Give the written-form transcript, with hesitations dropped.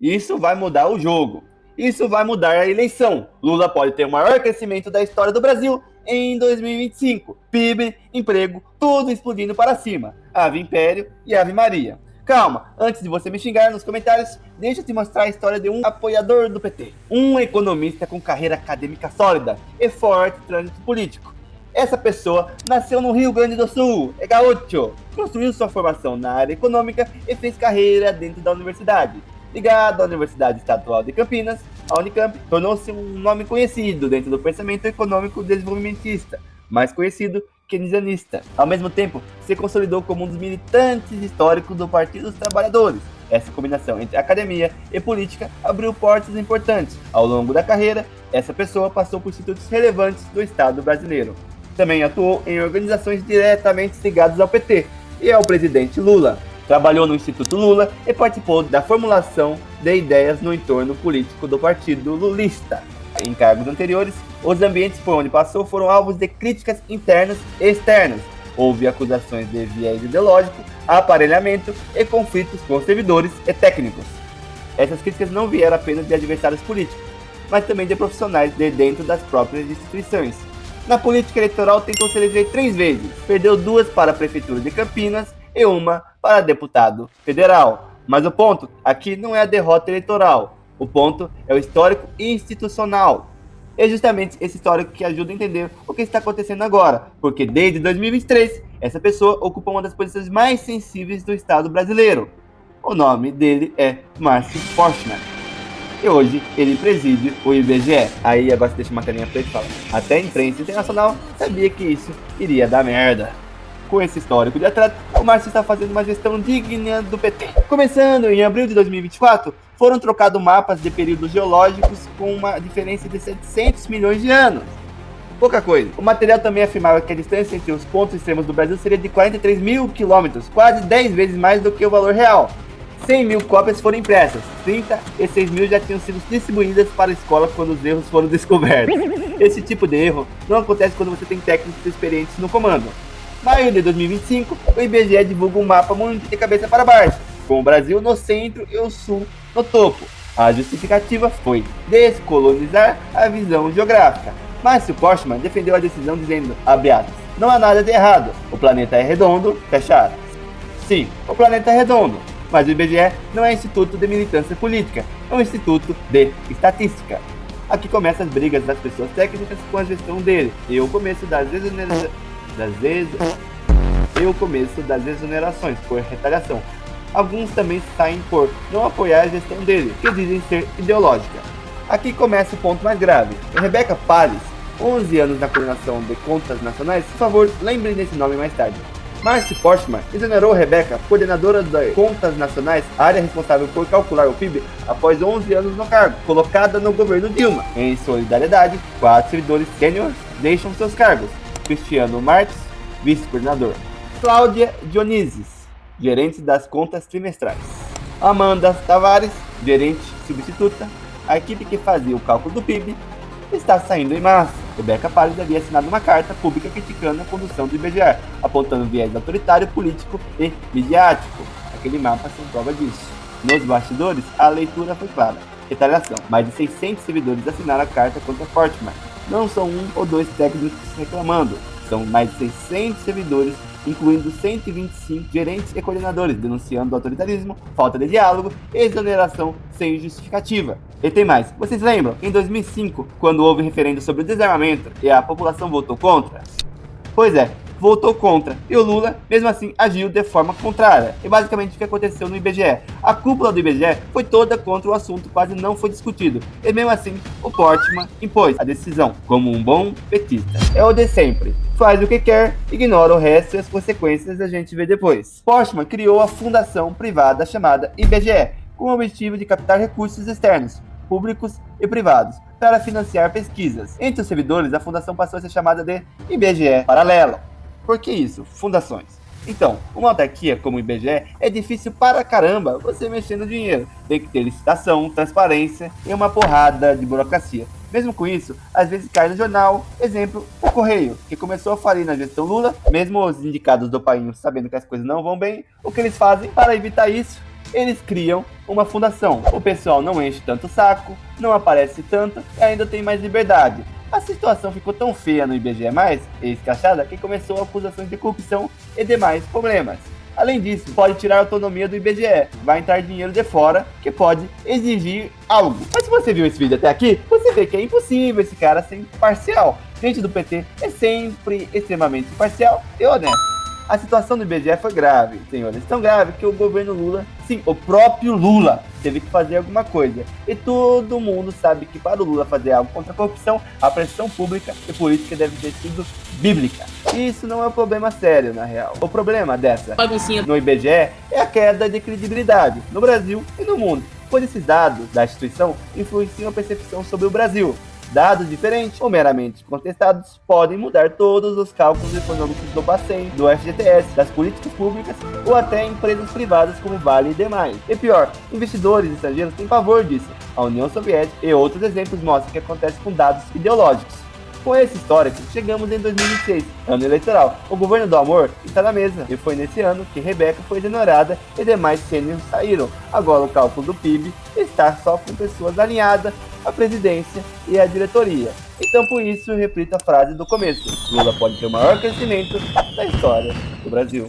Isso vai mudar o jogo. Isso vai mudar a eleição. Lula pode ter o maior crescimento da história do Brasil em 2025. PIB, emprego, tudo explodindo para cima. Ave Império e Ave Maria. Calma, antes de você me xingar nos comentários, deixa eu te mostrar a história de um apoiador do PT. Um economista com carreira acadêmica sólida e forte trânsito político. Essa pessoa nasceu no Rio Grande do Sul, é gaúcho, construiu sua formação na área econômica e fez carreira dentro da universidade. Ligado à Universidade Estadual de Campinas, a Unicamp tornou-se um nome conhecido dentro do pensamento econômico desenvolvimentista, mais conhecido keynesianista. Ao mesmo tempo, se consolidou como um dos militantes históricos do Partido dos Trabalhadores. Essa combinação entre academia e política abriu portas importantes. Ao longo da carreira, essa pessoa passou por institutos relevantes do Estado brasileiro. Também atuou em organizações diretamente ligadas ao PT e ao presidente Lula. Trabalhou no Instituto Lula e participou da formulação de ideias no entorno político do Partido Lulista. Em cargos anteriores, os ambientes por onde passou foram alvos de críticas internas e externas. Houve acusações de viés ideológico, aparelhamento e conflitos com servidores e técnicos. Essas críticas não vieram apenas de adversários políticos, mas também de profissionais de dentro das próprias instituições. Na política eleitoral tentou se eleger 3 vezes, perdeu 2 para a Prefeitura de Campinas e 1 para deputado federal. Mas o ponto aqui não é a derrota eleitoral, o ponto é o histórico institucional. É justamente esse histórico que ajuda a entender o que está acontecendo agora, porque desde 2023, essa pessoa ocupa uma das posições mais sensíveis do Estado brasileiro. O nome dele é Márcio Forchner. E hoje ele preside o IBGE. Aí agora você deixa uma carinha preta e fala: até a imprensa internacional sabia que isso iria dar merda. Com esse histórico de atraso, o Márcio está fazendo uma gestão digna do PT. Começando em abril de 2024, foram trocados mapas de períodos geológicos com uma diferença de 700 milhões de anos. Pouca coisa. O material também afirmava que a distância entre os pontos extremos do Brasil seria de 43 mil quilômetros, quase 10 vezes mais do que o valor real. 100 mil cópias foram impressas, 36 mil já tinham sido distribuídas para a escola quando os erros foram descobertos. Esse tipo de erro não acontece quando você tem técnicos experientes no comando. Maio de 2025, o IBGE divulga um mapa muito de cabeça para baixo, com o Brasil no centro e o sul no topo. A justificativa foi descolonizar a visão geográfica. Márcio Forchner defendeu a decisão dizendo, abre aspas, não há nada de errado, o planeta é redondo, fecha aspas. Sim, o planeta é redondo, mas o IBGE não é instituto de militância política, é um instituto de estatística. Aqui começam as brigas das pessoas técnicas com a gestão dele, e o começo das exonerações por retaliação. Alguns também saem por não apoiar a gestão dele, que dizem ser ideológica. Aqui começa o ponto mais grave. Rebeca Palles, 11 anos na coordenação de contas nacionais, por favor, lembrem desse nome mais tarde. Márcio Forchner exonerou Rebeca, coordenadora de contas nacionais, área responsável por calcular o PIB, após 11 anos no cargo, colocada no governo Dilma. Em solidariedade, 4 servidores sêniores deixam seus cargos. Cristiano Marques, vice-coordenador. Cláudia Dionísio, gerente das contas trimestrais. Amanda Tavares, gerente substituta. A equipe que fazia o cálculo do PIB está saindo em massa. Rebeca Palles havia assinado uma carta pública criticando a condução do IBGE, apontando viés autoritário, político e midiático. Aquele mapa sem prova disso. Nos bastidores, a leitura foi clara. Retaliação. Mais de 600 servidores assinaram a carta contra Forchner. Não são 1 ou 2 técnicos reclamando, são mais de 600 servidores, incluindo 125 gerentes e coordenadores, denunciando autoritarismo, falta de diálogo e exoneração sem justificativa. E tem mais, vocês lembram, em 2005, quando houve referendo sobre o desarmamento e a população votou contra? Pois é, votou contra, e o Lula, mesmo assim, agiu de forma contrária. E basicamente o que aconteceu no IBGE? A cúpula do IBGE foi toda contra o assunto, quase não foi discutido. E mesmo assim, o Forchner impôs a decisão, como um bom petista. É o de sempre. Faz o que quer, ignora o resto e as consequências a gente vê depois. Forchner criou a fundação privada chamada IBGE, com o objetivo de captar recursos externos, públicos e privados, para financiar pesquisas. Entre os servidores, a fundação passou a ser chamada de IBGE Paralelo. Por que isso? Fundações. Então, uma autarquia como o IBGE é difícil para caramba você mexer no dinheiro. Tem que ter licitação, transparência e uma porrada de burocracia. Mesmo com isso, às vezes cai no jornal, exemplo, o Correio, que começou a falir na gestão Lula, mesmo os indicados do país sabendo que as coisas não vão bem, o que eles fazem para evitar isso? eles criam uma fundação. O pessoal não enche tanto o saco, não aparece tanto e ainda tem mais liberdade. A situação ficou tão feia no IBGE+, ex-Cachada, que começou acusações de corrupção e demais problemas. Além disso, pode tirar a autonomia do IBGE, vai entrar dinheiro de fora que pode exigir algo. Mas se você viu esse vídeo até aqui, você vê que é impossível esse cara ser imparcial. Gente do PT é sempre extremamente imparcial e honesto. A situação do IBGE foi grave, senhores. Tão grave que o governo Lula, sim, o próprio Lula, teve que fazer alguma coisa. E todo mundo sabe que para o Lula fazer algo contra a corrupção, a pressão pública e política deve ter sido bíblica. E isso não é um problema sério, na real. O problema dessa baguncinha no IBGE é a queda de credibilidade no Brasil e no mundo, pois esses dados da instituição influenciam a percepção sobre o Brasil. Dados diferentes ou meramente contestados podem mudar todos os cálculos econômicos do Bacen, do FGTS, das políticas públicas ou até empresas privadas como Vale e demais. E pior, investidores estrangeiros têm pavor disso. A União Soviética e outros exemplos mostram que acontece com dados ideológicos. Com esse histórico, chegamos em 2026, ano eleitoral. O governo do amor está na mesa, e foi nesse ano que Rebeca foi exonerada e demais sêniores saíram. Agora o cálculo do PIB está só com pessoas alinhadas à presidência e à diretoria. Então por isso eu repito a frase do começo: Lula pode ter o maior crescimento da história do Brasil.